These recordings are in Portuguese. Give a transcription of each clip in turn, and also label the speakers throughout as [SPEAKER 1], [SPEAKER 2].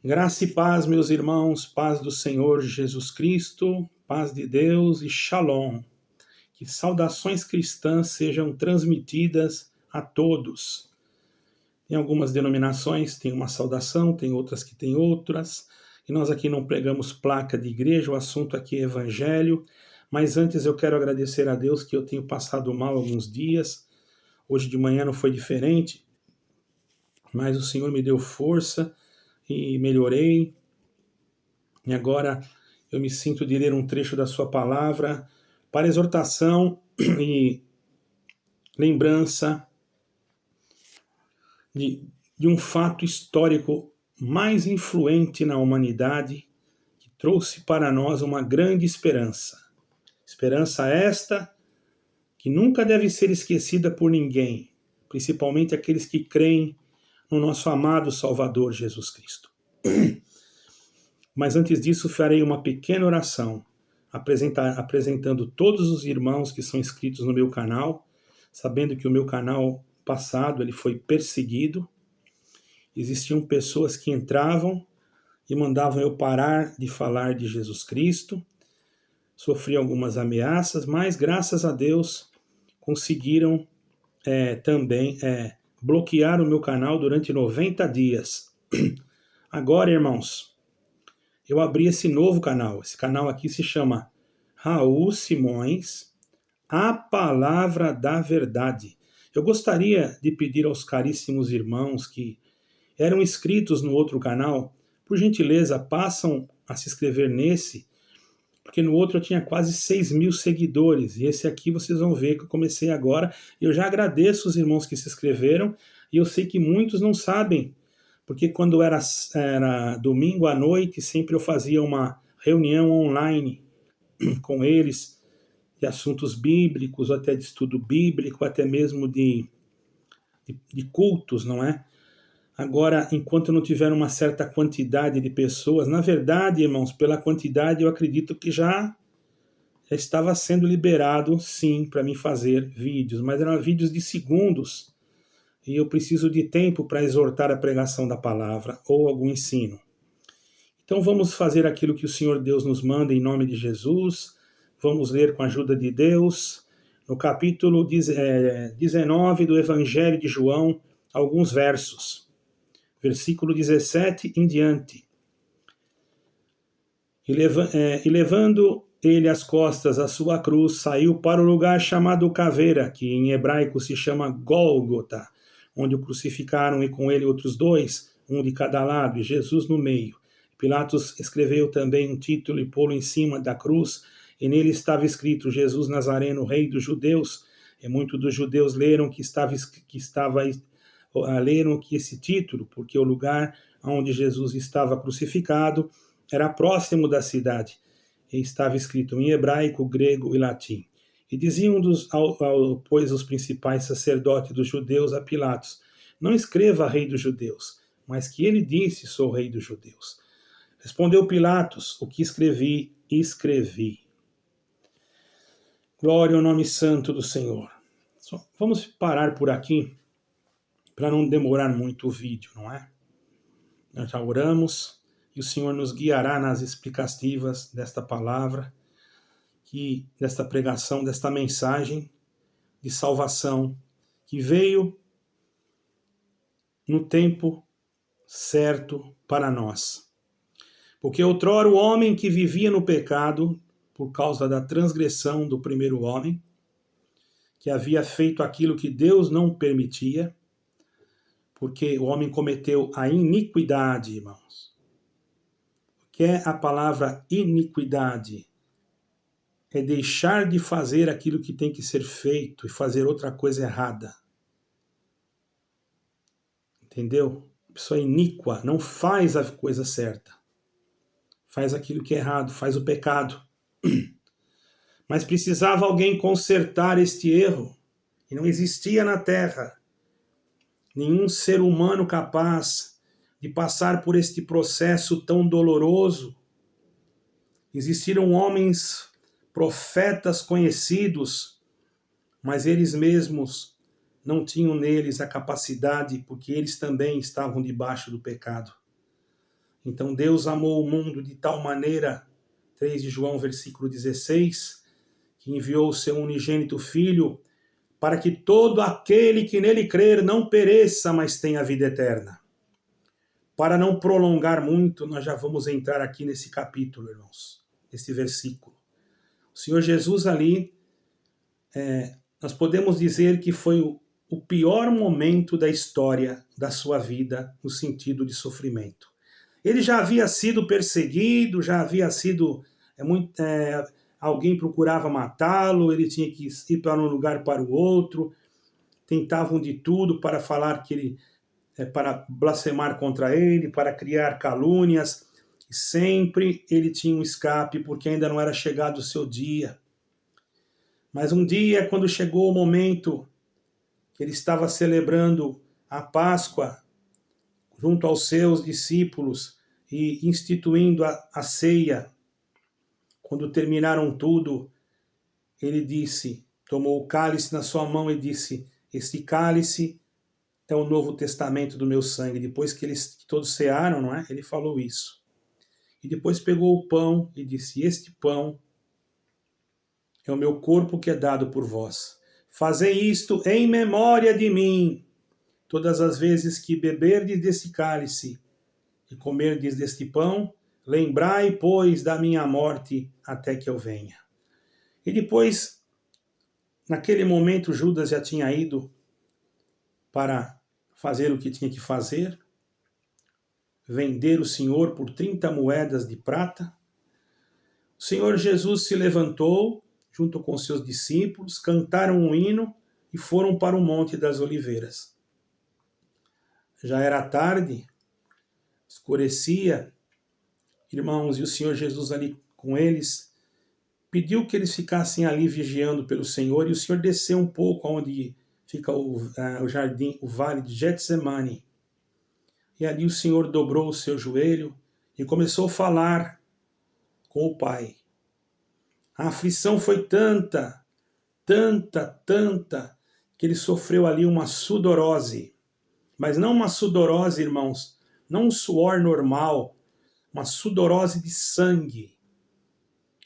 [SPEAKER 1] Graça e paz, meus irmãos, paz do Senhor Jesus Cristo, paz de Deus e Shalom. Que saudações cristãs sejam transmitidas a todos. Em algumas denominações tem uma saudação, tem outras que tem outras, e nós aqui não pregamos placa de igreja, o assunto aqui é evangelho, mas antes eu quero agradecer a Deus que eu tenho passado mal alguns dias, hoje de manhã não foi diferente, mas o Senhor me deu força e melhorei. E agora eu me sinto de ler um trecho da sua palavra para exortação e lembrança de um fato histórico mais influente na humanidade que trouxe para nós uma grande esperança. Esperança esta que nunca deve ser esquecida por ninguém, principalmente aqueles que creem no nosso amado Salvador Jesus Cristo. Mas antes disso, farei uma pequena oração, apresentando todos os irmãos que são inscritos no meu canal, sabendo que o meu canal passado ele foi perseguido. Existiam pessoas que entravam e mandavam eu parar de falar de Jesus Cristo. Sofri algumas ameaças, mas graças a Deus conseguiram também bloquear o meu canal durante 90 dias. Agora, irmãos, eu abri esse novo canal. Esse canal aqui se chama Raul Simões, a Palavra da Verdade. Eu gostaria de pedir aos caríssimos irmãos que eram inscritos no outro canal, por gentileza, passam a se inscrever nesse, porque no outro eu tinha quase 6.000 seguidores, e esse aqui vocês vão ver que eu comecei agora. Eu já agradeço os irmãos que se inscreveram, e eu sei que muitos não sabem, porque quando era domingo à noite, sempre eu fazia uma reunião online com eles, de assuntos bíblicos, até de estudo bíblico, até mesmo de cultos, não é? Agora, enquanto não tiver uma certa quantidade de pessoas, na verdade, irmãos, pela quantidade eu acredito que já estava sendo liberado, sim, para mim fazer vídeos, mas eram vídeos de segundos, e eu preciso de tempo para exortar a pregação da palavra ou algum ensino. Então vamos fazer aquilo que o Senhor Deus nos manda em nome de Jesus. Vamos ler com a ajuda de Deus, no capítulo 19 do Evangelho de João, alguns versos. Versículo 17 em diante. E levando ele as costas à sua cruz, saiu para o lugar chamado Caveira, que em hebraico se chama Gólgota, onde o crucificaram e com ele outros dois, um de cada lado, e Jesus no meio. Pilatos escreveu também um título e pô-lo em cima da cruz, e nele estava escrito: Jesus Nazareno, Rei dos Judeus. E muitos dos judeus leram que esse título, porque o lugar onde Jesus estava crucificado era próximo da cidade, e estava escrito em hebraico, grego e latim. E diziam pois os principais sacerdotes dos judeus a Pilatos: não escreva Rei dos Judeus, mas que ele disse: sou Rei dos Judeus. Respondeu Pilatos: o que escrevi, escrevi. Glória ao nome santo do Senhor. Vamos parar por aqui, para não demorar muito o vídeo, não é? Nós já oramos e o Senhor nos guiará nas explicativas desta palavra, desta pregação, desta mensagem de salvação que veio no tempo certo para nós. Porque outrora o homem que vivia no pecado, por causa da transgressão do primeiro homem, que havia feito aquilo que Deus não permitia, porque o homem cometeu a iniquidade, irmãos. O que é a palavra iniquidade? É deixar de fazer aquilo que tem que ser feito e fazer outra coisa errada. Entendeu? A pessoa iníqua não faz a coisa certa. Faz aquilo que é errado, faz o pecado. Mas precisava alguém consertar este erro. E não existia na terra nenhum ser humano capaz de passar por este processo tão doloroso. Existiram homens, profetas conhecidos, mas eles mesmos não tinham neles a capacidade, porque eles também estavam debaixo do pecado. Então Deus amou o mundo de tal maneira, 3 de João, versículo 16, que enviou o seu unigênito Filho, para que todo aquele que nele crer não pereça, mas tenha a vida eterna. Para não prolongar muito, nós já vamos entrar aqui nesse capítulo, irmãos, nesse versículo. O Senhor Jesus ali, nós podemos dizer que foi o pior momento da história da sua vida, no sentido de sofrimento. Ele já havia sido perseguido, já havia sido... alguém procurava matá-lo, ele tinha que ir para um lugar para o outro, tentavam de tudo para falar que ele... para blasfemar contra ele, para criar calúnias, e sempre ele tinha um escape, porque ainda não era chegado o seu dia. Mas um dia, quando chegou o momento que ele estava celebrando a Páscoa, junto aos seus discípulos, e instituindo a ceia, quando terminaram tudo, ele disse, tomou o cálice na sua mão e disse, este cálice é o Novo Testamento do meu sangue. Depois que eles todos cearam, não é? Ele falou isso. E depois pegou o pão e disse, este pão é o meu corpo que é dado por vós. Fazei isto em memória de mim, todas as vezes que beberdes desse cálice e comerdes deste pão, lembrai, pois, da minha morte até que eu venha. E depois, naquele momento, Judas já tinha ido para fazer o que tinha que fazer, vender o Senhor por 30 moedas de prata. O Senhor Jesus se levantou, junto com seus discípulos, cantaram um hino e foram para o Monte das Oliveiras. Já era tarde, escurecia, irmãos, e o Senhor Jesus ali com eles, pediu que eles ficassem ali vigiando pelo Senhor, e o Senhor desceu um pouco onde fica o jardim, o vale de Getsemane. E ali o Senhor dobrou o seu joelho e começou a falar com o Pai. A aflição foi tanta, que ele sofreu ali uma sudorose. Mas não uma sudorose, irmãos, não um suor normal, uma sudorose de sangue.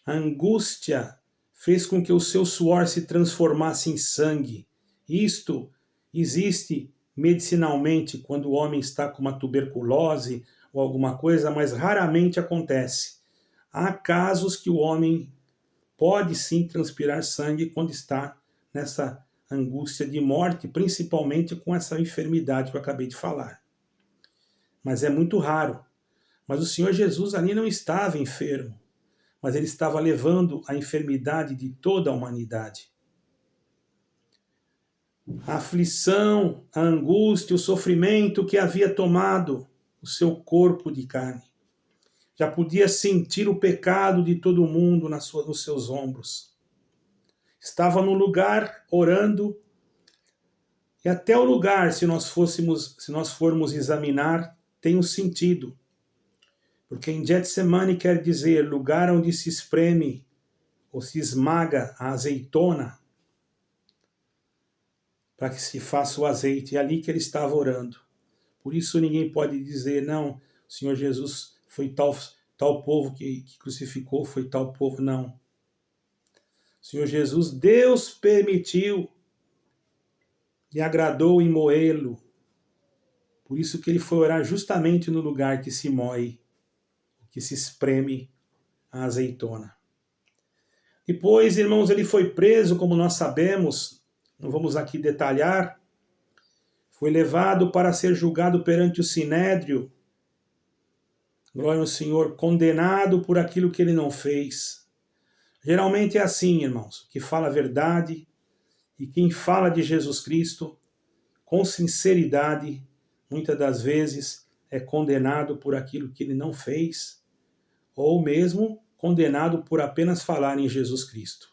[SPEAKER 1] A angústia fez com que o seu suor se transformasse em sangue. Isto existe medicinalmente quando o homem está com uma tuberculose ou alguma coisa, mas raramente acontece. Há casos que o homem pode sim transpirar sangue quando está nessa angústia de morte, principalmente com essa enfermidade que eu acabei de falar. Mas é muito raro. Mas o Senhor Jesus ali não estava enfermo, mas ele estava levando a enfermidade de toda a humanidade. A aflição, a angústia, o sofrimento que havia tomado o seu corpo de carne. Já podia sentir o pecado de todo mundo nos seus ombros. Estava no lugar orando, e até o lugar, se nós formos examinar, tem um sentido. Porque em Getsemane quer dizer lugar onde se espreme ou se esmaga a azeitona para que se faça o azeite. É ali que ele estava orando. Por isso ninguém pode dizer, não, o Senhor Jesus foi tal povo que crucificou, foi tal povo. Não. O Senhor Jesus, Deus permitiu e agradou em moê-lo. Por isso que ele foi orar justamente no lugar que se moe, que se espreme a azeitona. Depois, irmãos, ele foi preso, como nós sabemos, não vamos aqui detalhar, foi levado para ser julgado perante o Sinédrio, glória ao Senhor, condenado por aquilo que ele não fez. Geralmente é assim, irmãos, que fala a verdade e quem fala de Jesus Cristo, com sinceridade, muitas das vezes é condenado por aquilo que ele não fez, ou mesmo condenado por apenas falar em Jesus Cristo.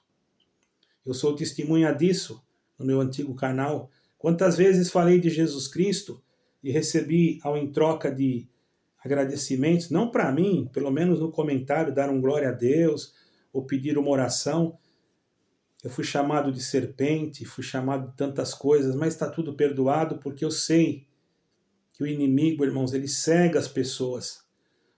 [SPEAKER 1] Eu sou testemunha disso no meu antigo canal. Quantas vezes falei de Jesus Cristo e recebi em troca de agradecimentos, não para mim, pelo menos no comentário, dar um glória a Deus ou pedir uma oração. Eu fui chamado de serpente, fui chamado de tantas coisas, mas está tudo perdoado porque eu sei que o inimigo, irmãos, ele cega as pessoas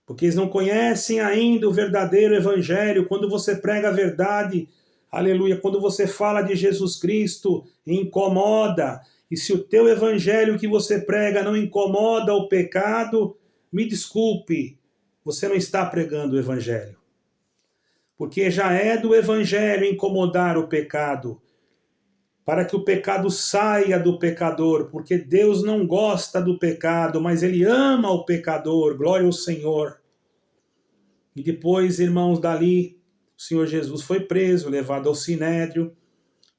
[SPEAKER 1] porque eles não conhecem ainda o verdadeiro evangelho. Quando você prega a verdade, aleluia, quando você fala de Jesus Cristo, incomoda. E se o teu evangelho que você prega não incomoda o pecado, me desculpe, você não está pregando o evangelho. Porque já é do evangelho incomodar o pecado, para que o pecado saia do pecador, porque Deus não gosta do pecado, mas Ele ama o pecador, glória ao Senhor. E depois, irmãos, dali, o Senhor Jesus foi preso, levado ao Sinédrio,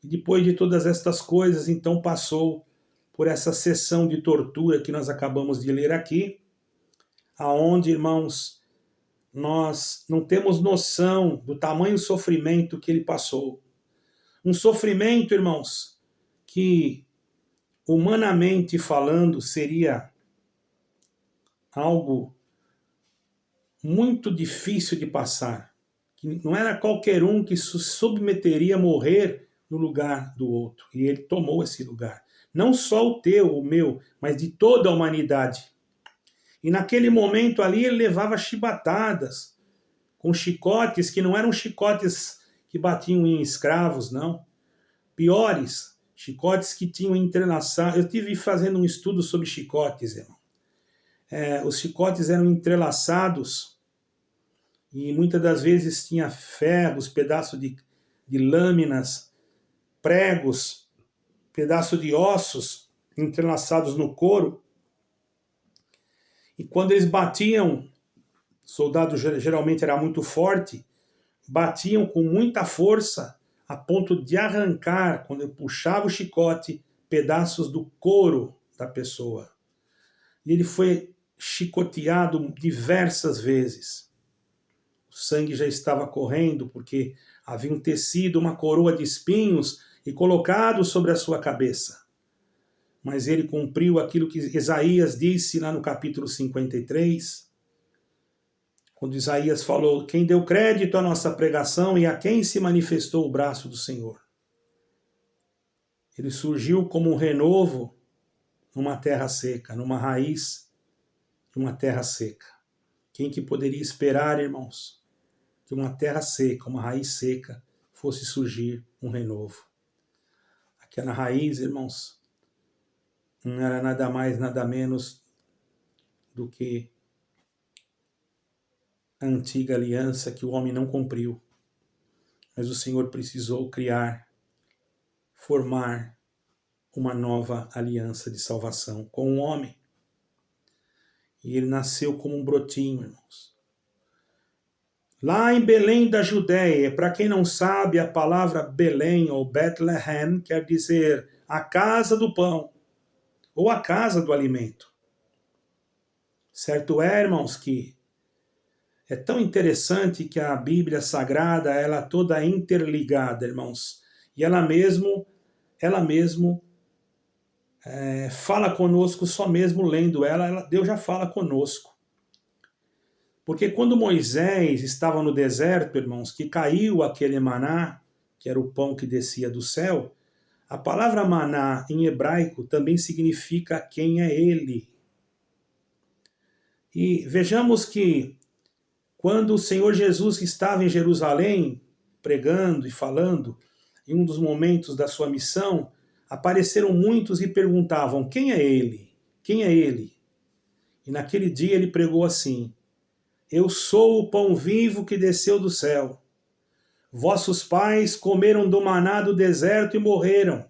[SPEAKER 1] e depois de todas estas coisas, então passou por essa sessão de tortura que nós acabamos de ler aqui, aonde, irmãos, nós não temos noção do tamanho sofrimento que ele passou. Um sofrimento, irmãos, que humanamente falando seria algo muito difícil de passar. Que não era qualquer um que se submeteria a morrer no lugar do outro. E ele tomou esse lugar. Não só o teu, o meu, mas de toda a humanidade. E naquele momento ali ele levava chibatadas, com chicotes que não eram chicotes que batiam em escravos, não. Piores, chicotes que tinham entrelaçado. Eu estive fazendo um estudo sobre chicotes, irmão. Os chicotes eram entrelaçados e muitas das vezes tinha ferros, pedaços de lâminas, pregos, pedaços de ossos entrelaçados no couro. E quando eles batiam, o soldado geralmente era muito forte, batiam com muita força a ponto de arrancar, quando ele puxava o chicote, pedaços do couro da pessoa. E ele foi chicoteado diversas vezes. O sangue já estava correndo, porque havia um tecido, uma coroa de espinhos, e colocado sobre a sua cabeça. Mas ele cumpriu aquilo que Isaías disse lá no capítulo 53, quando Isaías falou: quem deu crédito à nossa pregação e a quem se manifestou o braço do Senhor. Ele surgiu como um renovo numa terra seca, numa raiz de uma terra seca. Quem que poderia esperar, irmãos, que uma terra seca, uma raiz seca, fosse surgir um renovo? Aquela raiz, irmãos, não era nada mais, nada menos do que a antiga aliança que o homem não cumpriu. Mas o Senhor precisou criar, formar uma nova aliança de salvação com o homem. E ele nasceu como um brotinho, irmãos. Lá em Belém da Judéia, para quem não sabe, a palavra Belém ou Bethlehem quer dizer a casa do pão ou a casa do alimento. Certo é, irmãos, que é tão interessante que a Bíblia Sagrada, ela é toda interligada, irmãos. E ela mesmo fala conosco só mesmo lendo ela, Deus já fala conosco. Porque quando Moisés estava no deserto, irmãos, que caiu aquele maná, que era o pão que descia do céu, a palavra maná em hebraico também significa quem é ele. E vejamos que quando o Senhor Jesus estava em Jerusalém, pregando e falando, em um dos momentos da sua missão, apareceram muitos e perguntavam: quem é ele? Quem é ele? E naquele dia ele pregou assim: eu sou o pão vivo que desceu do céu. Vossos pais comeram do maná do deserto e morreram.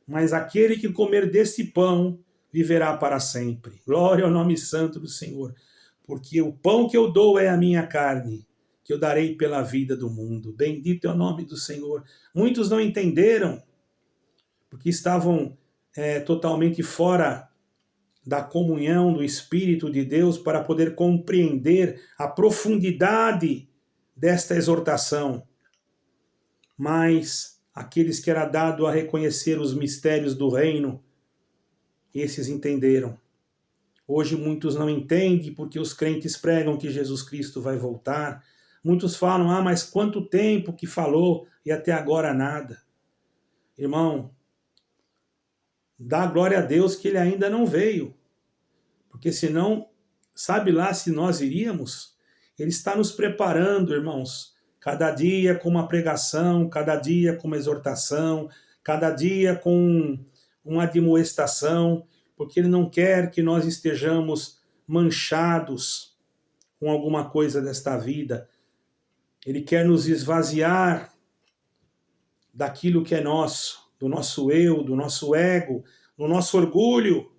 [SPEAKER 1] Mas aquele que comer desse pão viverá para sempre. Glória ao nome santo do Senhor. Porque o pão que eu dou é a minha carne, que eu darei pela vida do mundo. Bendito é o nome do Senhor. Muitos não entenderam, porque estavam totalmente fora da comunhão do Espírito de Deus para poder compreender a profundidade desta exortação. Mas aqueles que era dado a reconhecer os mistérios do reino, esses entenderam. Hoje muitos não entendem porque os crentes pregam que Jesus Cristo vai voltar. Muitos falam: mas quanto tempo que falou e até agora nada. Irmão, dá glória a Deus que ele ainda não veio. Porque senão sabe lá se nós iríamos? Ele está nos preparando, irmãos, cada dia com uma pregação, cada dia com uma exortação, cada dia com uma admoestação, porque Ele não quer que nós estejamos manchados com alguma coisa desta vida. Ele quer nos esvaziar daquilo que é nosso, do nosso eu, do nosso ego, do nosso orgulho,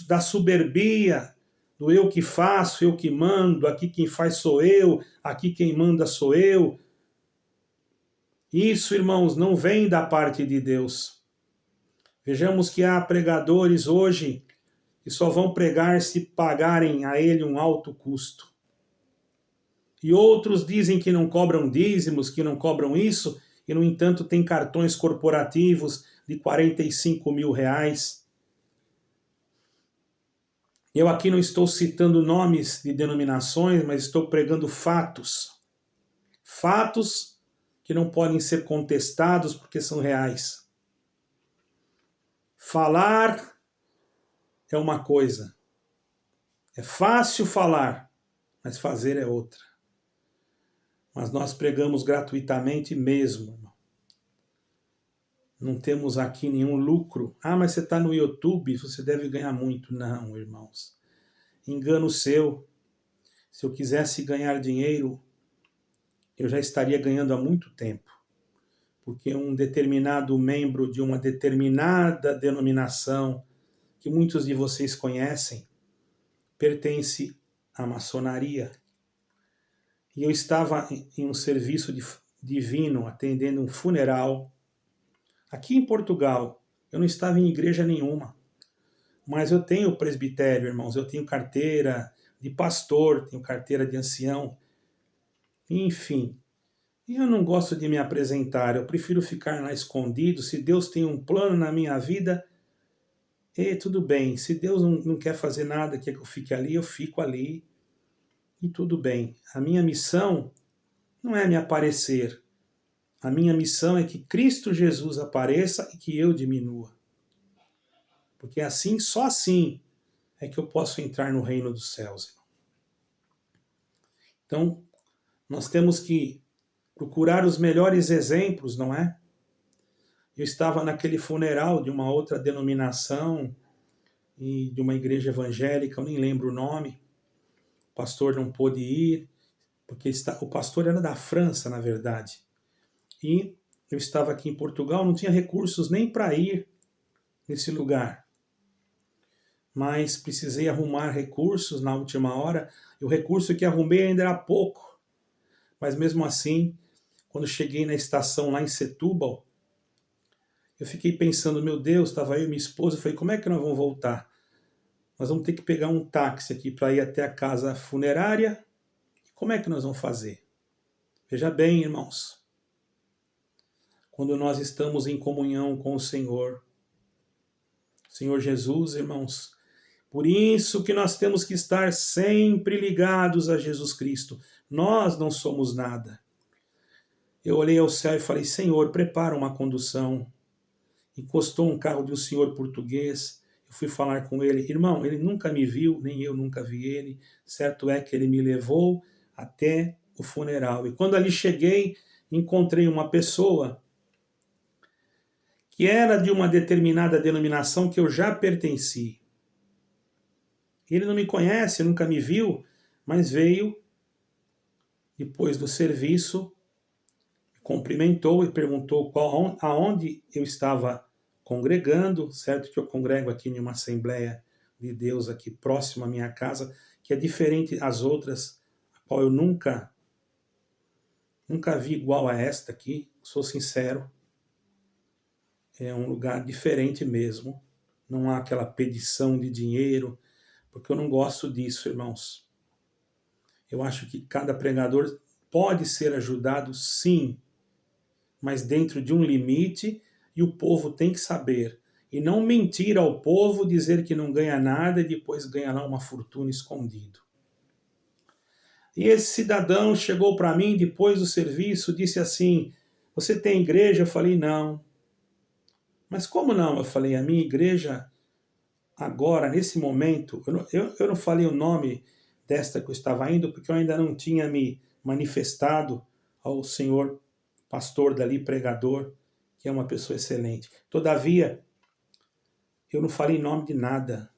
[SPEAKER 1] da soberbia, do eu que faço, eu que mando, aqui quem faz sou eu, aqui quem manda sou eu. Isso, irmãos, não vem da parte de Deus. Vejamos que há pregadores hoje que só vão pregar se pagarem a ele um alto custo. E outros dizem que não cobram dízimos, que não cobram isso, e no entanto tem cartões corporativos de 45 mil reais. Eu aqui não estou citando nomes de denominações, mas estou pregando fatos. Fatos que não podem ser contestados porque são reais. Falar é uma coisa. É fácil falar, mas fazer é outra. Mas nós pregamos gratuitamente mesmo. Não temos aqui nenhum lucro. Ah, mas você está no YouTube, você deve ganhar muito. Não, irmãos. Engano seu. Se eu quisesse ganhar dinheiro, eu já estaria ganhando há muito tempo. Porque um determinado membro de uma determinada denominação, que muitos de vocês conhecem, pertence à maçonaria. E eu estava em um serviço divino, atendendo um funeral. Aqui em Portugal, eu não estava em igreja nenhuma. Mas eu tenho presbitério, irmãos, eu tenho carteira de pastor, tenho carteira de ancião. Enfim, e eu não gosto de me apresentar, eu prefiro ficar lá escondido. Se Deus tem um plano na minha vida, tudo bem. Se Deus não quer fazer nada, quer que eu fique ali, eu fico ali. E tudo bem. A minha missão não é me aparecer. A minha missão é que Cristo Jesus apareça e que eu diminua. Porque assim, só assim, é que eu posso entrar no reino dos céus. Então, nós temos que procurar os melhores exemplos, não é? Eu estava naquele funeral de uma outra denominação e de uma igreja evangélica, eu nem lembro o nome. O pastor não pôde ir, porque o pastor era da França, na verdade. E eu estava aqui em Portugal, não tinha recursos nem para ir nesse lugar. Mas precisei arrumar recursos na última hora, e o recurso que arrumei ainda era pouco. Mas mesmo assim, quando cheguei na estação lá em Setúbal, eu fiquei pensando, meu Deus, estava eu e minha esposa, eu falei, como é que nós vamos voltar? Nós vamos ter que pegar um táxi aqui para ir até a casa funerária. Como é que nós vamos fazer? Veja bem, irmãos, quando nós estamos em comunhão com o Senhor Jesus, irmãos, por isso que nós temos que estar sempre ligados a Jesus Cristo. Nós não somos nada. Eu olhei ao céu e falei, Senhor, prepara uma condução. Encostou um carro de um senhor português, eu fui falar com ele. Irmão, ele nunca me viu, nem eu nunca vi ele. Certo é que ele me levou até o funeral. E quando ali cheguei, encontrei uma pessoa que era de uma determinada denominação que eu já pertenci. Ele não me conhece, nunca me viu, mas veio depois do serviço, me cumprimentou e perguntou aonde eu estava congregando, certo que eu congrego aqui em uma Assembleia de Deus aqui próximo à minha casa, que é diferente das outras, a qual eu nunca vi igual a esta aqui, sou sincero. É um lugar diferente mesmo, não há aquela pedição de dinheiro, porque eu não gosto disso, irmãos. Eu acho que cada pregador pode ser ajudado, sim, mas dentro de um limite, e o povo tem que saber. E não mentir ao povo, dizer que não ganha nada e depois ganha lá uma fortuna escondido. E esse cidadão chegou para mim depois do serviço, disse assim, você tem igreja? Eu falei, não. Mas como não? Eu falei, a minha igreja, agora, nesse momento, eu não falei o nome desta que eu estava indo, porque eu ainda não tinha me manifestado ao senhor pastor dali, pregador, que é uma pessoa excelente. Todavia, eu não falei nome de nada.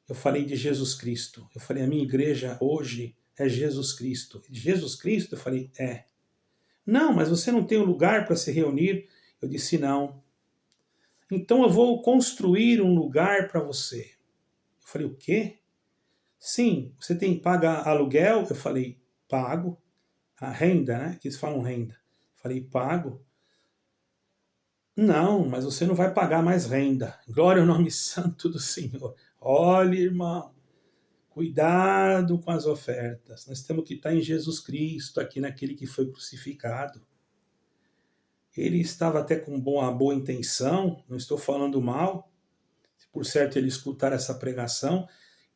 [SPEAKER 1] Eu falei de Jesus Cristo. Eu falei, a minha igreja hoje é Jesus Cristo. Jesus Cristo? Eu falei, é. Não, mas você não tem um lugar para se reunir? Eu disse, não. Então eu vou construir um lugar para você. Eu falei, o quê? Sim, você tem que pagar aluguel? Eu falei, pago. A renda, né? Que eles falam renda. Eu falei, pago. Não, mas você não vai pagar mais renda. Glória ao nome santo do Senhor. Olha, irmão, cuidado com as ofertas. Nós temos que estar em Jesus Cristo, aqui naquele que foi crucificado. Ele estava até com uma boa intenção, não estou falando mal. Por certo, ele escutar essa pregação,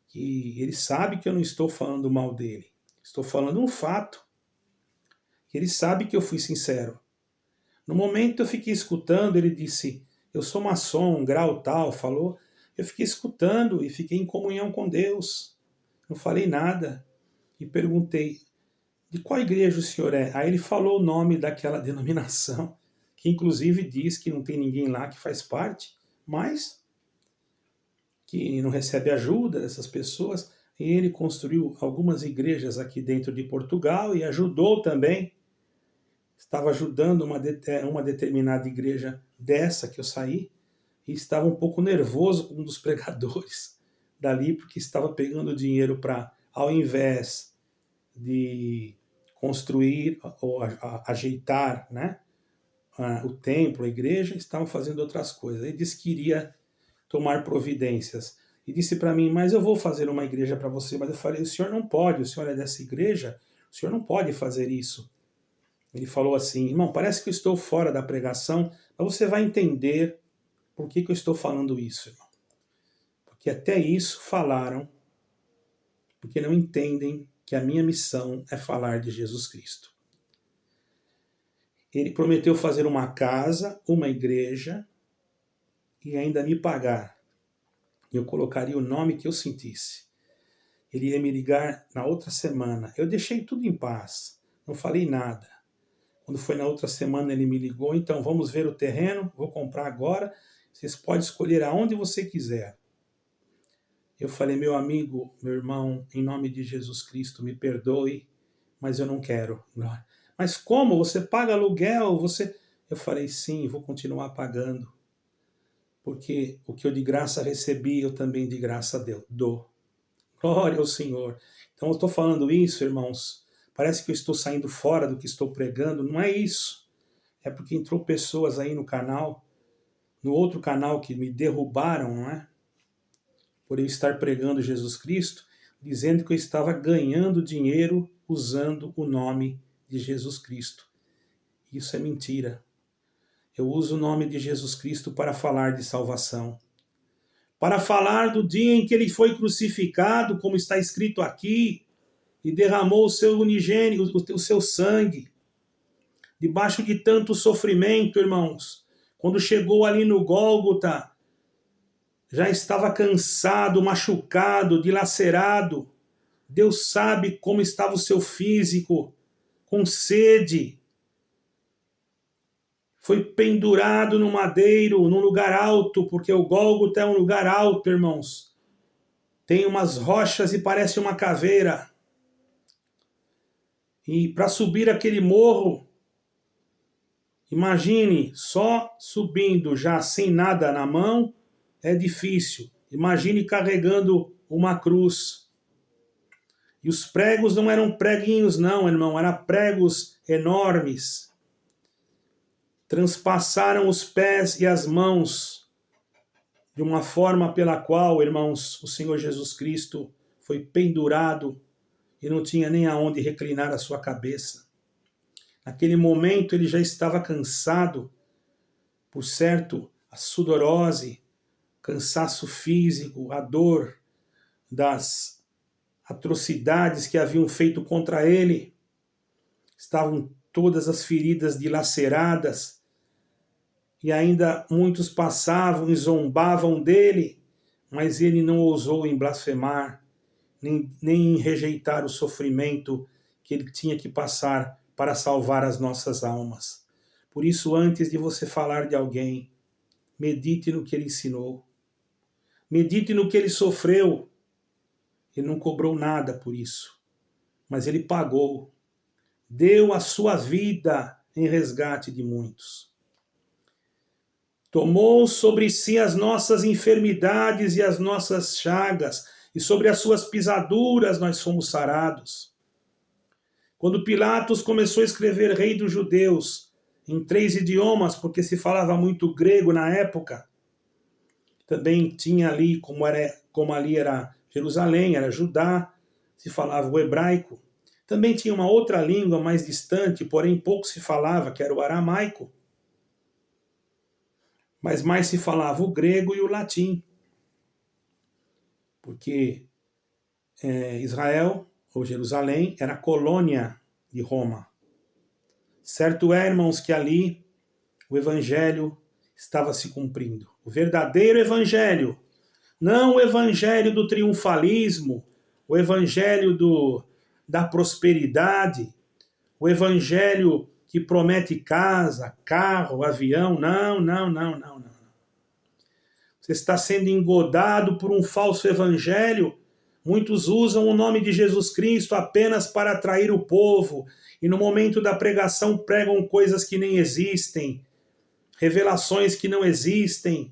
[SPEAKER 1] que ele sabe que eu não estou falando mal dele. Estou falando um fato. Ele sabe que eu fui sincero. No momento eu fiquei escutando, ele disse, eu sou maçom, um grau tal, falou. Eu fiquei escutando e fiquei em comunhão com Deus. Não falei nada. E perguntei, de qual igreja o senhor é? Aí ele falou o nome daquela denominação, que inclusive diz que não tem ninguém lá que faz parte, mas que não recebe ajuda dessas pessoas. E ele construiu algumas igrejas aqui dentro de Portugal e ajudou também. Estava ajudando uma determinada igreja dessa que eu saí e estava um pouco nervoso com um dos pregadores dali, porque estava pegando dinheiro para, ao invés de construir ou ajeitar, né, o templo, a igreja, estavam fazendo outras coisas. Ele disse que iria tomar providências. E disse para mim, mas eu vou fazer uma igreja para você. Mas eu falei, o senhor não pode, o senhor é dessa igreja, o senhor não pode fazer isso. Ele falou assim, irmão, parece que eu estou fora da pregação, mas você vai entender por que eu estou falando isso, irmão. Porque até isso falaram, porque não entendem que a minha missão é falar de Jesus Cristo. Ele prometeu fazer uma casa, uma igreja, e ainda me pagar. Eu colocaria o nome que eu sentisse. Ele ia me ligar na outra semana. Eu deixei tudo em paz, não falei nada. Quando foi na outra semana ele me ligou, então vamos ver o terreno, vou comprar agora, vocês podem escolher aonde você quiser. Eu falei, meu amigo, meu irmão, em nome de Jesus Cristo, me perdoe, mas eu não quero. Mas como? Você paga aluguel? Eu falei, sim, vou continuar pagando. Porque o que eu de graça recebi, eu também de graça dou. Glória ao Senhor. Então eu estou falando isso, irmãos. Parece que eu estou saindo fora do que estou pregando. Não é isso. É porque entrou pessoas aí no canal, no outro canal que me derrubaram, não é? Por eu estar pregando Jesus Cristo, dizendo que eu estava ganhando dinheiro usando o nome de Jesus Cristo. Isso é mentira. Eu uso o nome de Jesus Cristo para falar de salvação. Para falar do dia em que ele foi crucificado, como está escrito aqui, e derramou o seu unigênio, o seu sangue, debaixo de tanto sofrimento, irmãos. Quando chegou ali no Gólgota, já estava cansado, machucado, dilacerado. Deus sabe como estava o seu físico, com sede. Foi pendurado no madeiro, num lugar alto, porque o Gólgota é um lugar alto, irmãos. Tem umas rochas e parece uma caveira. E para subir aquele morro, imagine, só subindo já sem nada na mão, é difícil. Imagine carregando uma cruz. E os pregos não eram preguinhos não, irmão, eram pregos enormes. Transpassaram os pés e as mãos de uma forma pela qual, irmãos, o Senhor Jesus Cristo foi pendurado e não tinha nem aonde reclinar a sua cabeça. Naquele momento ele já estava cansado, por certo, a sudorose, cansaço físico, a dor das atrocidades que haviam feito contra ele. Estavam todas as feridas dilaceradas, e ainda muitos passavam e zombavam dele, mas ele não ousou em blasfemar, nem em rejeitar o sofrimento que ele tinha que passar para salvar as nossas almas. Por isso, antes de você falar de alguém, medite no que ele ensinou. Medite no que ele sofreu. Ele não cobrou nada por isso, mas ele pagou. Deu a sua vida em resgate de muitos. Tomou sobre si as nossas enfermidades e as nossas chagas, e sobre as suas pisaduras nós fomos sarados. Quando Pilatos começou a escrever Rei dos Judeus em 3 idiomas, porque se falava muito grego na época, também tinha ali, como ali era Jerusalém, era Judá, se falava o hebraico. Também tinha uma outra língua mais distante, porém pouco se falava, que era o aramaico. Mas mais se falava o grego e o latim. Porque Israel, ou Jerusalém, era colônia de Roma. Certo é, irmãos, que ali o evangelho estava se cumprindo. O verdadeiro evangelho, não o evangelho do triunfalismo, o evangelho da prosperidade, o evangelho que promete casa, carro, avião. Não. Você está sendo engodado por um falso evangelho. Muitos usam o nome de Jesus Cristo apenas para atrair o povo, e no momento da pregação pregam coisas que nem existem, revelações que não existem,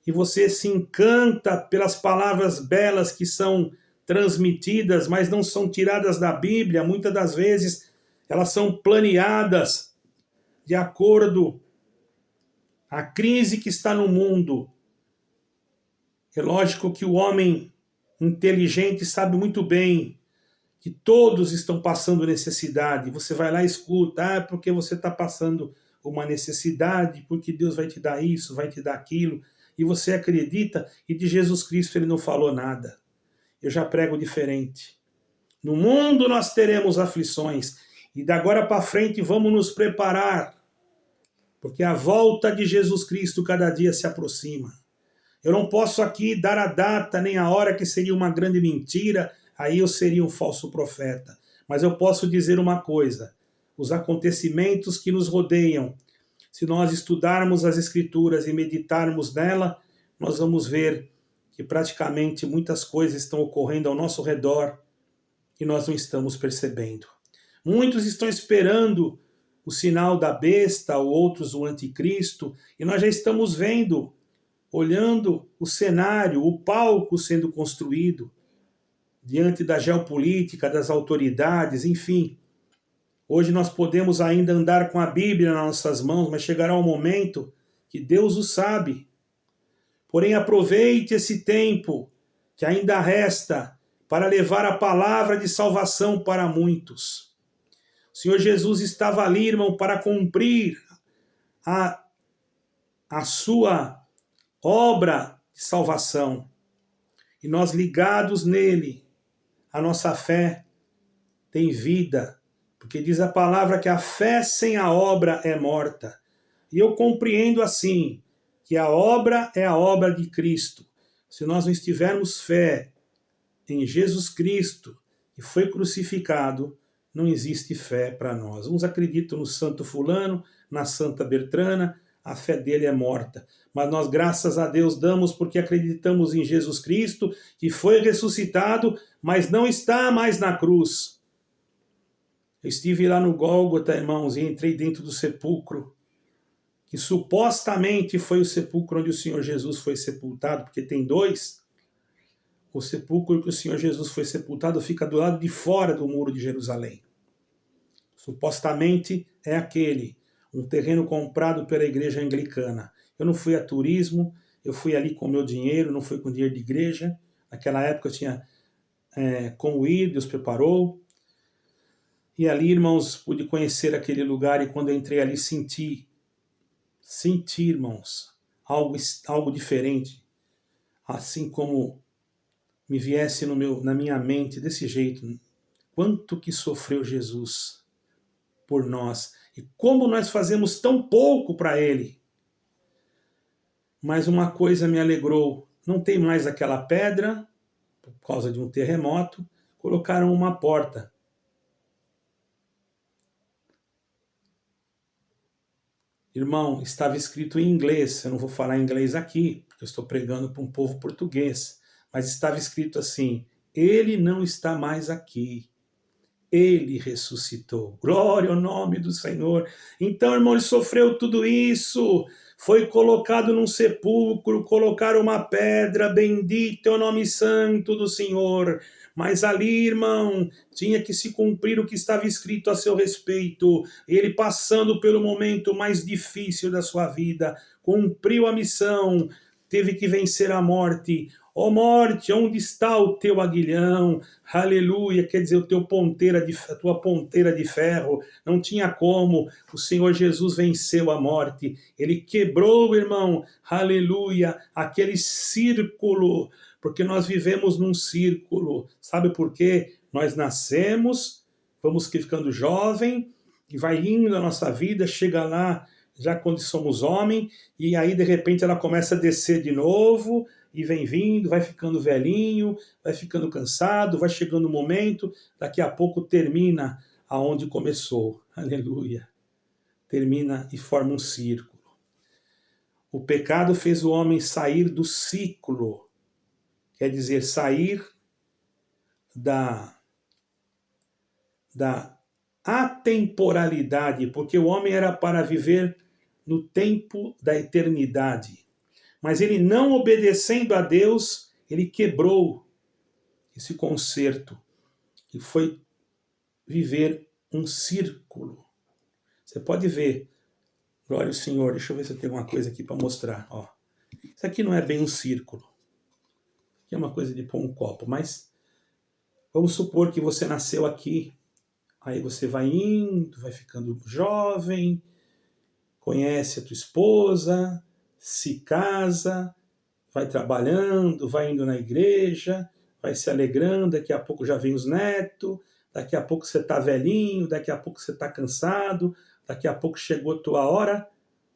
[SPEAKER 1] e você se encanta pelas palavras belas que são transmitidas, mas não são tiradas da Bíblia. Muitas das vezes elas são planeadas de acordo com a crise que está no mundo. É lógico que o homem inteligente sabe muito bem que todos estão passando necessidade. Você vai lá e escuta, porque você está passando uma necessidade, porque Deus vai te dar isso, vai te dar aquilo, e você acredita, e de Jesus Cristo ele não falou nada. Eu já prego diferente. No mundo nós teremos aflições, e da agora para frente vamos nos preparar, porque a volta de Jesus Cristo cada dia se aproxima. Eu não posso aqui dar a data nem a hora, que seria uma grande mentira, aí eu seria um falso profeta. Mas eu posso dizer uma coisa: os acontecimentos que nos rodeiam, se nós estudarmos as Escrituras e meditarmos nela, nós vamos ver que praticamente muitas coisas estão ocorrendo ao nosso redor e nós não estamos percebendo. Muitos estão esperando o sinal da besta, ou outros o anticristo, e nós já estamos vendo, olhando o cenário, o palco sendo construído, diante da geopolítica, das autoridades, enfim. Hoje nós podemos ainda andar com a Bíblia nas nossas mãos, mas chegará um momento que Deus o sabe. Porém, aproveite esse tempo que ainda resta para levar a palavra de salvação para muitos. O Senhor Jesus estava ali, irmão, para cumprir a sua obra de salvação. E nós, ligados nele, a nossa fé tem vida, porque diz a palavra que a fé sem a obra é morta. E eu compreendo assim, que a obra é a obra de Cristo. Se nós não estivermos fé em Jesus Cristo, que foi crucificado, não existe fé para nós. Uns acreditam no santo fulano, na santa Bertrana, a fé dele é morta. Mas nós, graças a Deus, damos porque acreditamos em Jesus Cristo, que foi ressuscitado, mas não está mais na cruz. Eu estive lá no Gólgota, irmãos, e entrei dentro do sepulcro, que supostamente foi o sepulcro onde o Senhor Jesus foi sepultado, porque tem dois. O sepulcro que o Senhor Jesus foi sepultado fica do lado de fora do muro de Jerusalém. Supostamente é aquele, um terreno comprado pela igreja anglicana. Eu não fui a turismo, eu fui ali com meu dinheiro, não fui com dinheiro de igreja. Naquela época eu tinha como ir, Deus preparou. E ali, irmãos, pude conhecer aquele lugar, e quando eu entrei ali senti, irmãos, algo diferente. Assim como me viesse na minha mente desse jeito. Quanto que sofreu Jesus por nós. E como nós fazemos tão pouco para ele. Mas uma coisa me alegrou não tem mais aquela pedra, por causa de um terremoto, colocaram uma porta. Irmão, estava escrito em inglês, eu não vou falar inglês aqui, porque eu estou pregando para um povo português, mas estava escrito assim: ele não está mais aqui, ele ressuscitou. Glória ao nome do Senhor. Então, irmão, ele sofreu tudo isso, foi colocado num sepulcro, colocaram uma pedra, bendito é o nome santo do Senhor. Mas ali, irmão, tinha que se cumprir o que estava escrito a seu respeito. Ele, passando pelo momento mais difícil da sua vida, cumpriu a missão, teve que vencer a morte. Ó morte, onde está o teu aguilhão? Aleluia, quer dizer, a tua ponteira de ferro. Não tinha como. O Senhor Jesus venceu a morte. Ele quebrou, irmão, aleluia, aquele círculo, porque nós vivemos num círculo. Sabe por quê? Nós nascemos, vamos ficando jovem, e vai indo a nossa vida, chega lá, já quando somos homem, e aí de repente ela começa a descer de novo, e vem vindo, vai ficando velhinho, vai ficando cansado, vai chegando o momento, daqui a pouco termina aonde começou. Aleluia. Termina e forma um círculo. O pecado fez o homem sair do ciclo, quer dizer, sair da atemporalidade, porque o homem era para viver no tempo da eternidade. Mas ele, não obedecendo a Deus, ele quebrou esse concerto e foi viver um círculo. Você pode ver, glória ao Senhor, deixa eu ver se eu tenho uma coisa aqui para mostrar. Ó, isso aqui não é bem um círculo, aqui é uma coisa de pôr um copo, mas vamos supor que você nasceu aqui, aí você vai indo, vai ficando jovem, conhece a tua esposa, se casa, vai trabalhando, vai indo na igreja, vai se alegrando, daqui a pouco já vem os netos, daqui a pouco você está velhinho, daqui a pouco você está cansado, daqui a pouco chegou a tua hora,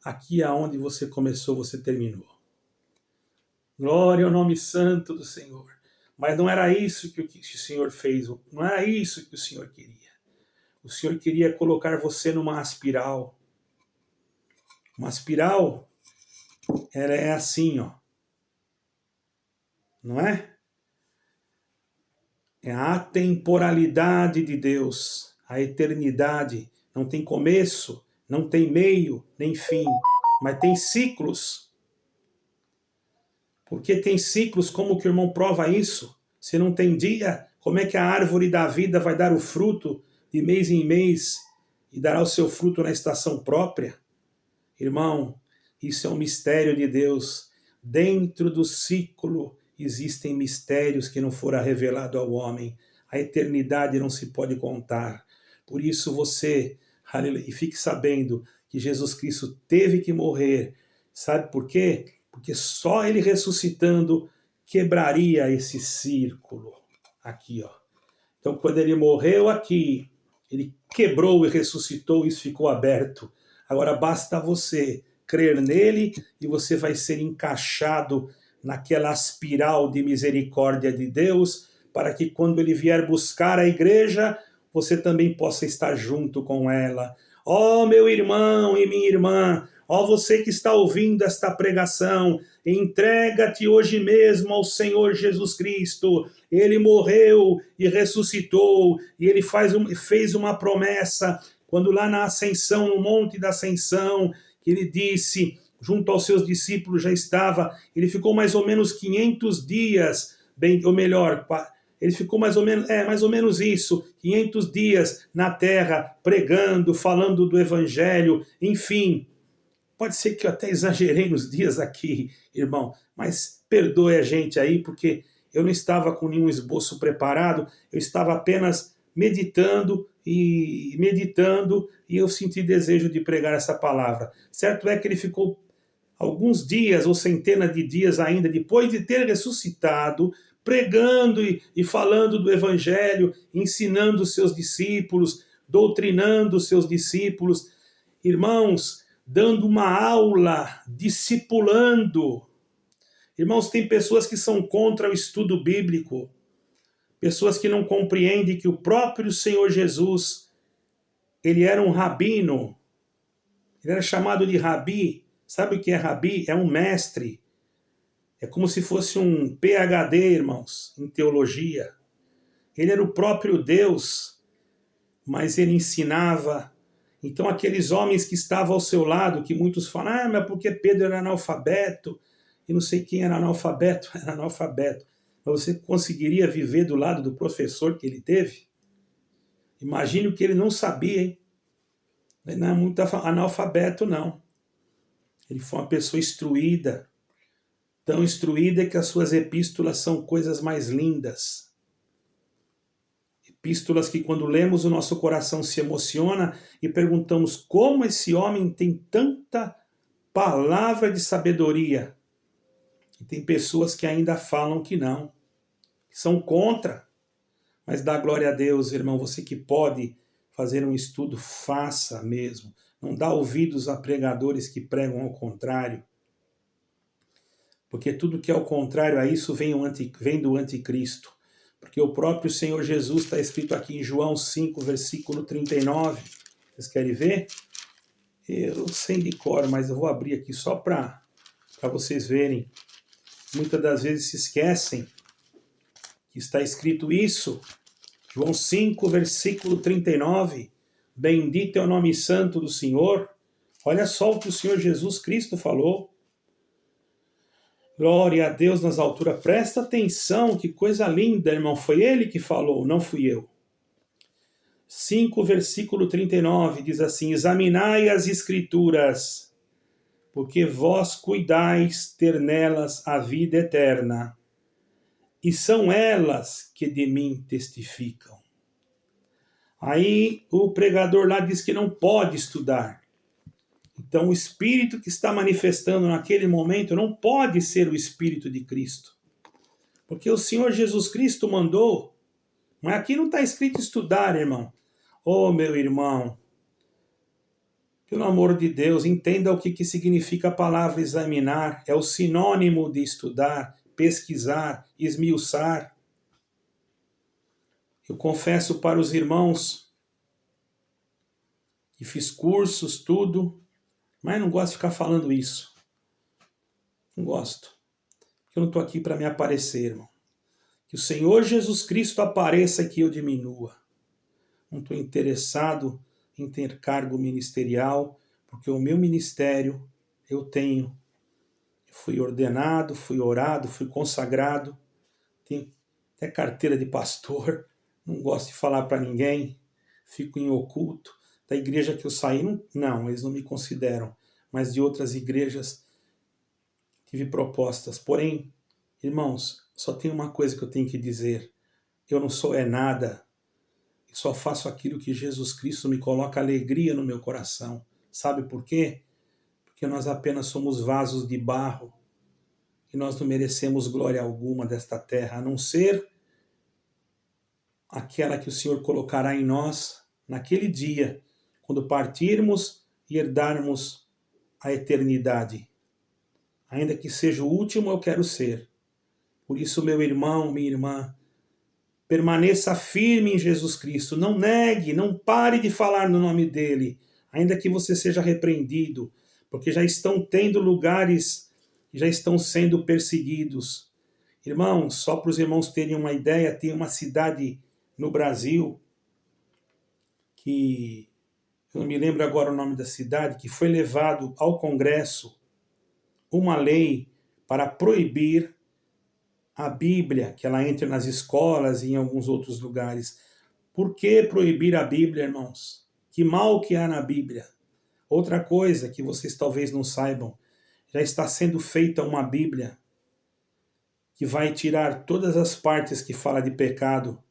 [SPEAKER 1] aqui aonde você começou, você terminou. Glória ao nome santo do Senhor. Mas não era isso que o Senhor fez, não era isso que o Senhor queria. O Senhor queria colocar você numa espiral. Uma espiral, ela é assim, ó. Não é? É a atemporalidade de Deus, a eternidade. Não tem começo, não tem meio, nem fim, mas tem ciclos. Porque tem ciclos, como que o irmão prova isso? Se não tem dia, como é que a árvore da vida vai dar o fruto de mês em mês e dará o seu fruto na estação própria? Irmão, isso é um mistério de Deus. Dentro do ciclo existem mistérios que não foram revelados ao homem. A eternidade não se pode contar. Por isso você, aleluia, e fique sabendo que Jesus Cristo teve que morrer. Sabe por quê? Porque só ele ressuscitando quebraria esse círculo. Aqui, ó. Então, quando ele morreu aqui, ele quebrou e ressuscitou, isso ficou aberto. Agora basta você crer nele e você vai ser encaixado naquela espiral de misericórdia de Deus, para que quando ele vier buscar a igreja, você também possa estar junto com ela. Ó meu irmão e minha irmã, ó você que está ouvindo esta pregação, entrega-te hoje mesmo ao Senhor Jesus Cristo. Ele morreu e ressuscitou, e ele fez uma promessa, quando lá na ascensão, no Monte da Ascensão, que ele disse, junto aos seus discípulos já estava, ele ficou mais ou menos 500 dias, ou melhor, ele ficou mais ou menos isso, 500 dias na terra, pregando, falando do evangelho, enfim. Pode ser que eu até exagerei nos dias aqui, irmão, mas perdoe a gente aí, porque eu não estava com nenhum esboço preparado, eu estava apenas meditando, e eu senti desejo de pregar essa palavra. Certo é que ele ficou alguns dias, ou centenas de dias ainda, depois de ter ressuscitado, pregando e falando do evangelho, ensinando os seus discípulos, doutrinando os seus discípulos. Irmãos, dando uma aula, discipulando. Irmãos, tem pessoas que são contra o estudo bíblico, pessoas que não compreendem que o próprio Senhor Jesus, ele era um rabino, ele era chamado de rabi. Sabe o que é rabi? É um mestre. É como se fosse um PhD, irmãos, em teologia. Ele era o próprio Deus, mas ele ensinava. Então aqueles homens que estavam ao seu lado, que muitos falam, mas porque Pedro era analfabeto, e não sei quem era analfabeto, era analfabeto. Mas você conseguiria viver do lado do professor que ele teve? Imagine o que ele não sabia, hein? Ele não é muito analfabeto, não. Ele foi uma pessoa instruída, tão instruída que as suas epístolas são coisas mais lindas. Epístolas que quando lemos o nosso coração se emociona e perguntamos como esse homem tem tanta palavra de sabedoria. E tem pessoas que ainda falam que não, que são contra. Mas dá glória a Deus, irmão, você que pode fazer um estudo, faça mesmo. Não dá ouvidos a pregadores que pregam ao contrário. Porque tudo que é ao contrário a isso vem do anticristo. Porque o próprio Senhor Jesus está escrito aqui em João 5, versículo 39. Vocês querem ver? Eu sei de cor, mas eu vou abrir aqui só para vocês verem. Muitas das vezes se esquecem que está escrito isso. João 5, versículo 39. Bendito é o nome santo do Senhor. Olha só o que o Senhor Jesus Cristo falou. Glória a Deus nas alturas. Presta atenção, que coisa linda, irmão. Foi ele que falou, não fui eu. 5, versículo 39, diz assim: examinai as escrituras, porque vós cuidais ter nelas a vida eterna, e são elas que de mim testificam. Aí o pregador lá diz que não pode estudar. Então o Espírito que está manifestando naquele momento não pode ser o Espírito de Cristo. Porque o Senhor Jesus Cristo mandou. Mas aqui não está escrito estudar, irmão. Oh, meu irmão, pelo amor de Deus, entenda o que significa a palavra examinar. É o sinônimo de estudar, pesquisar, esmiuçar. Eu confesso para os irmãos que fiz cursos, tudo, mas não gosto de ficar falando isso. Não gosto. Porque eu não estou aqui para me aparecer, irmão. Que o Senhor Jesus Cristo apareça e que eu diminua. Não estou interessado em ter cargo ministerial, porque o meu ministério eu tenho. Eu fui ordenado, fui orado, fui consagrado, tenho até carteira de pastor, não gosto de falar para ninguém, fico em oculto. Da igreja que eu saí, não, eles não me consideram, mas de outras igrejas tive propostas. Porém, irmãos, só tem uma coisa que eu tenho que dizer: eu não sou nada. Só faço aquilo que Jesus Cristo me coloca alegria no meu coração. Sabe por quê? Porque nós apenas somos vasos de barro e nós não merecemos glória alguma desta terra, a não ser aquela que o Senhor colocará em nós naquele dia, quando partirmos e herdarmos a eternidade. Ainda que seja o último, eu quero ser. Por isso, meu irmão, minha irmã, permaneça firme em Jesus Cristo. Não negue, não pare de falar no nome dele, ainda que você seja repreendido, porque já estão tendo lugares, já estão sendo perseguidos. Irmãos, só para os irmãos terem uma ideia, tem uma cidade no Brasil, que eu não me lembro agora o nome da cidade, que foi levado ao Congresso uma lei para proibir a Bíblia, que ela entre nas escolas e em alguns outros lugares. Por que proibir a Bíblia, irmãos? Que mal que há na Bíblia? Outra coisa que vocês talvez não saibam, já está sendo feita uma Bíblia que vai tirar todas as partes que fala de pecado,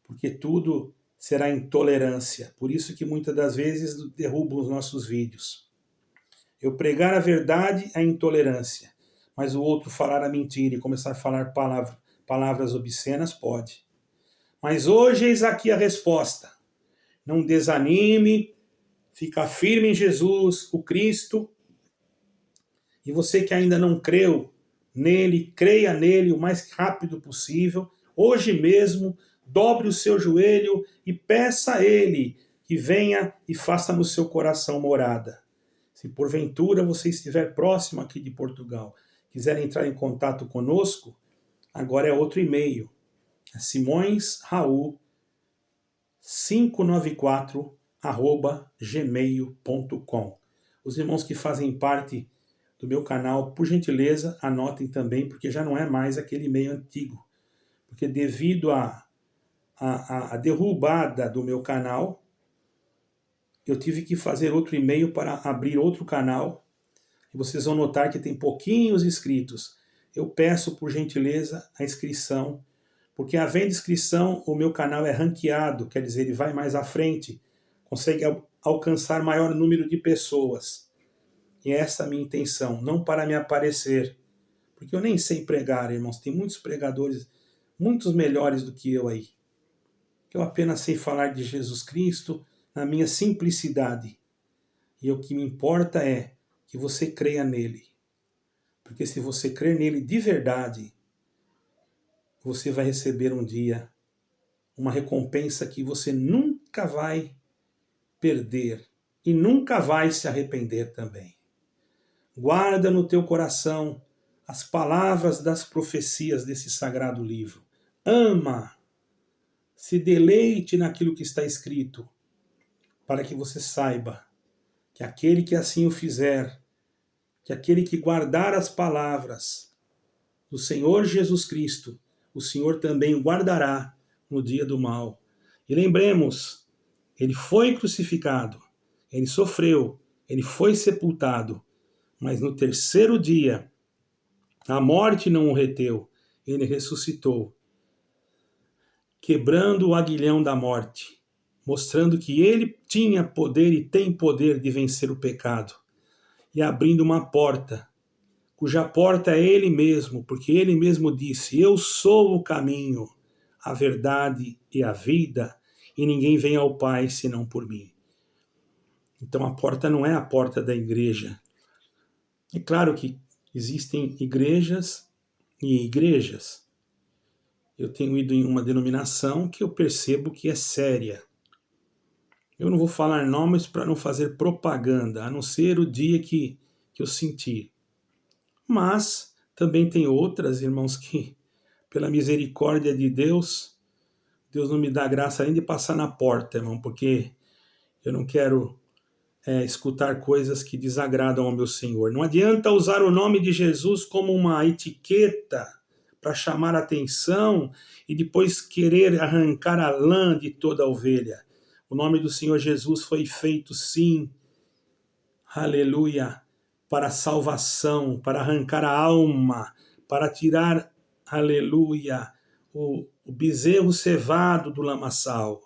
[SPEAKER 1] porque tudo será intolerância. Por isso que muitas das vezes derrubam os nossos vídeos. Eu pregar a verdade é intolerância, mas o outro falar a mentira e começar a falar palavras obscenas, pode. Mas hoje eis aqui a resposta. Não desanime, fica firme em Jesus, o Cristo. E você que ainda não creu, nele, creia nele o mais rápido possível. Hoje mesmo, dobre o seu joelho e peça a ele que venha e faça no seu coração morada. Se porventura você estiver próximo aqui de Portugal, quiser entrar em contato conosco, agora é outro e-mail. É simõesraul594@gmail.com. Os irmãos que fazem parte do meu canal, por gentileza, anotem também, porque já não é mais aquele e-mail antigo. Porque devido à derrubada do meu canal, eu tive que fazer outro e-mail para abrir outro canal. E vocês vão notar que tem pouquinhos inscritos. Eu peço, por gentileza, a inscrição, porque havendo inscrição, o meu canal é ranqueado, quer dizer, ele vai mais à frente, consegue alcançar maior número de pessoas. E essa é a minha intenção, não para me aparecer, porque eu nem sei pregar, irmãos. Tem muitos pregadores, muitos melhores do que eu aí. Eu apenas sei falar de Jesus Cristo na minha simplicidade. E o que me importa é que você creia nele. Porque se você crer nele de verdade, você vai receber um dia uma recompensa que você nunca vai perder e nunca vai se arrepender também. Guarda no teu coração as palavras das profecias desse sagrado livro. Ama, se deleite naquilo que está escrito, para que você saiba que aquele que assim o fizer, que aquele que guardar as palavras do Senhor Jesus Cristo, o Senhor também o guardará no dia do mal. E lembremos, ele foi crucificado, ele sofreu, ele foi sepultado, mas no terceiro dia, a morte não o reteu, ele ressuscitou, quebrando o aguilhão da morte, mostrando que ele tinha poder e tem poder de vencer o pecado, e abrindo uma porta, cuja porta é ele mesmo, porque ele mesmo disse: eu sou o caminho, a verdade e a vida, e ninguém vem ao Pai senão por mim. Então a porta não é a porta da igreja. É claro que existem igrejas e igrejas. Eu tenho ido em uma denominação que eu percebo que é séria. Eu não vou falar nomes para não fazer propaganda, a não ser o dia que eu sentir. Mas também tem outras, irmãos, que, pela misericórdia de Deus, Deus não me dá graça nem de passar na porta, irmão, porque eu não quero escutar coisas que desagradam ao meu Senhor. Não adianta usar o nome de Jesus como uma etiqueta para chamar atenção e depois querer arrancar a lã de toda a ovelha. O nome do Senhor Jesus foi feito, sim, aleluia, para a salvação, para arrancar a alma, para tirar, aleluia, o bezerro cevado do lamaçal.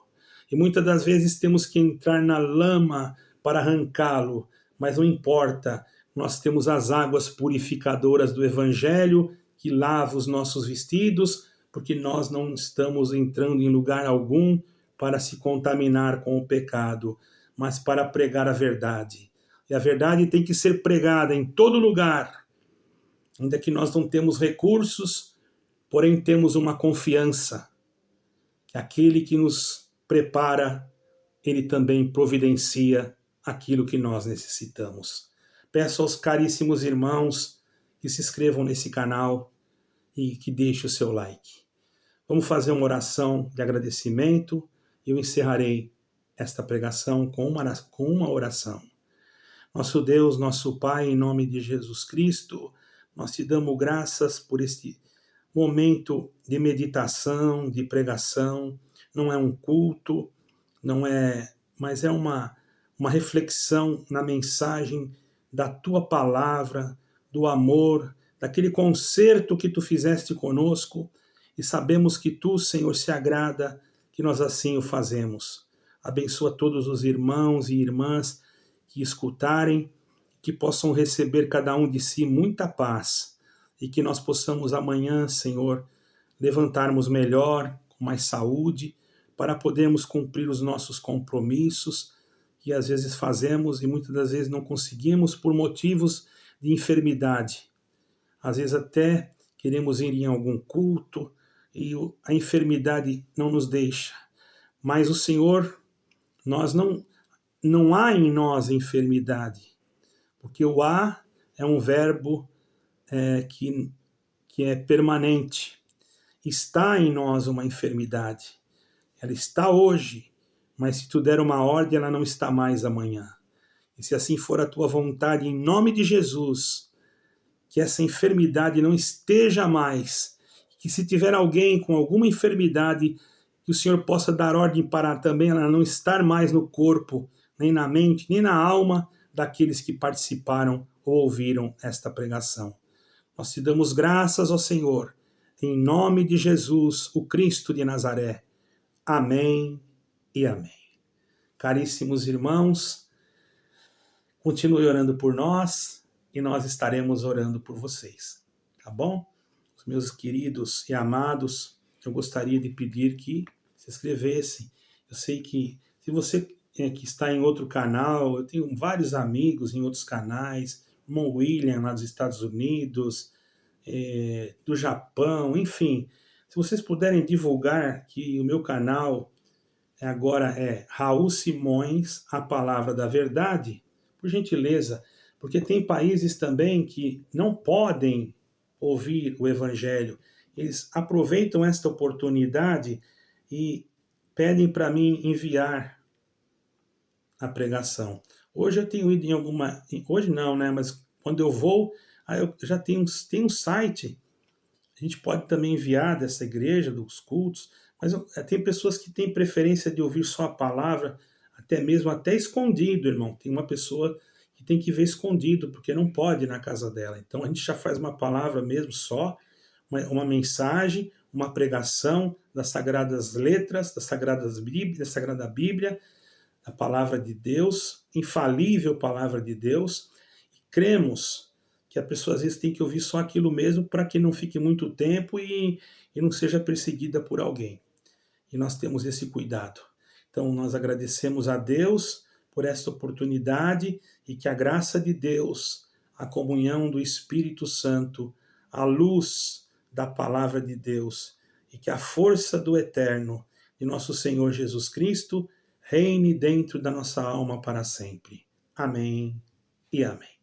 [SPEAKER 1] E muitas das vezes temos que entrar na lama para arrancá-lo, mas não importa, nós temos as águas purificadoras do Evangelho que lava os nossos vestidos, porque nós não estamos entrando em lugar algum para se contaminar com o pecado, mas para pregar a verdade. E a verdade tem que ser pregada em todo lugar, ainda que nós não temos recursos, porém temos uma confiança que aquele que nos prepara, ele também providencia aquilo que nós necessitamos. Peço aos caríssimos irmãos que se inscrevam nesse canal e que deixem o seu like. Vamos fazer uma oração de agradecimento e eu encerrarei esta pregação com uma oração. Nosso Deus, nosso Pai, em nome de Jesus Cristo, nós te damos graças por este momento de meditação, de pregação. Não é um culto, mas é uma reflexão na mensagem da tua palavra, do amor, daquele concerto que tu fizeste conosco, e sabemos que tu, Senhor, se agrada que nós assim o fazemos. Abençoa todos os irmãos e irmãs que escutarem, que possam receber cada um de si muita paz, e que nós possamos amanhã, Senhor, levantarmos melhor, com mais saúde, para podermos cumprir os nossos compromissos, que às vezes fazemos e muitas das vezes não conseguimos por motivos de enfermidade. às vezes até queremos ir em algum culto e a enfermidade não nos deixa. Mas o Senhor, não há em nós enfermidade, porque o há é um verbo que é permanente. Está em nós uma enfermidade. Ela está hoje, mas se tu der uma ordem, ela não está mais amanhã. E se assim for a tua vontade, em nome de Jesus, que essa enfermidade não esteja mais, que se tiver alguém com alguma enfermidade, que o Senhor possa dar ordem para também ela não estar mais no corpo, nem na mente, nem na alma daqueles que participaram ou ouviram esta pregação. Nós te damos graças ao Senhor, em nome de Jesus, o Cristo de Nazaré. Amém e amém. Caríssimos irmãos, continue orando por nós e nós estaremos orando por vocês, tá bom? Os meus queridos e amados, eu gostaria de pedir que se inscrevessem. Eu sei que se você que está em outro canal, eu tenho vários amigos em outros canais, o irmão William lá dos Estados Unidos, do Japão, enfim. Se vocês puderem divulgar que o meu canal agora é Raul Simões, a Palavra da Verdade, por gentileza, porque tem países também que não podem ouvir o Evangelho. Eles aproveitam esta oportunidade e pedem para mim enviar a pregação. Hoje eu tenho ido em alguma... Hoje não, né? Mas quando eu vou, eu já tenho um site. A gente pode também enviar dessa igreja, dos cultos, mas tem pessoas que têm preferência de ouvir só a palavra, até escondido, irmão. Tem uma pessoa que tem que ver escondido, porque não pode ir na casa dela. Então a gente já faz uma palavra mesmo só, uma mensagem, uma pregação das sagradas letras, da Sagrada Bíblia, da palavra de Deus, infalível palavra de Deus. E cremos que a pessoa às vezes tem que ouvir só aquilo mesmo para que não fique muito tempo e não seja perseguida por alguém. E nós temos esse cuidado. Então nós agradecemos a Deus por esta oportunidade e que a graça de Deus, a comunhão do Espírito Santo, a luz da palavra de Deus e que a força do eterno de nosso Senhor Jesus Cristo reine dentro da nossa alma para sempre. Amém e amém.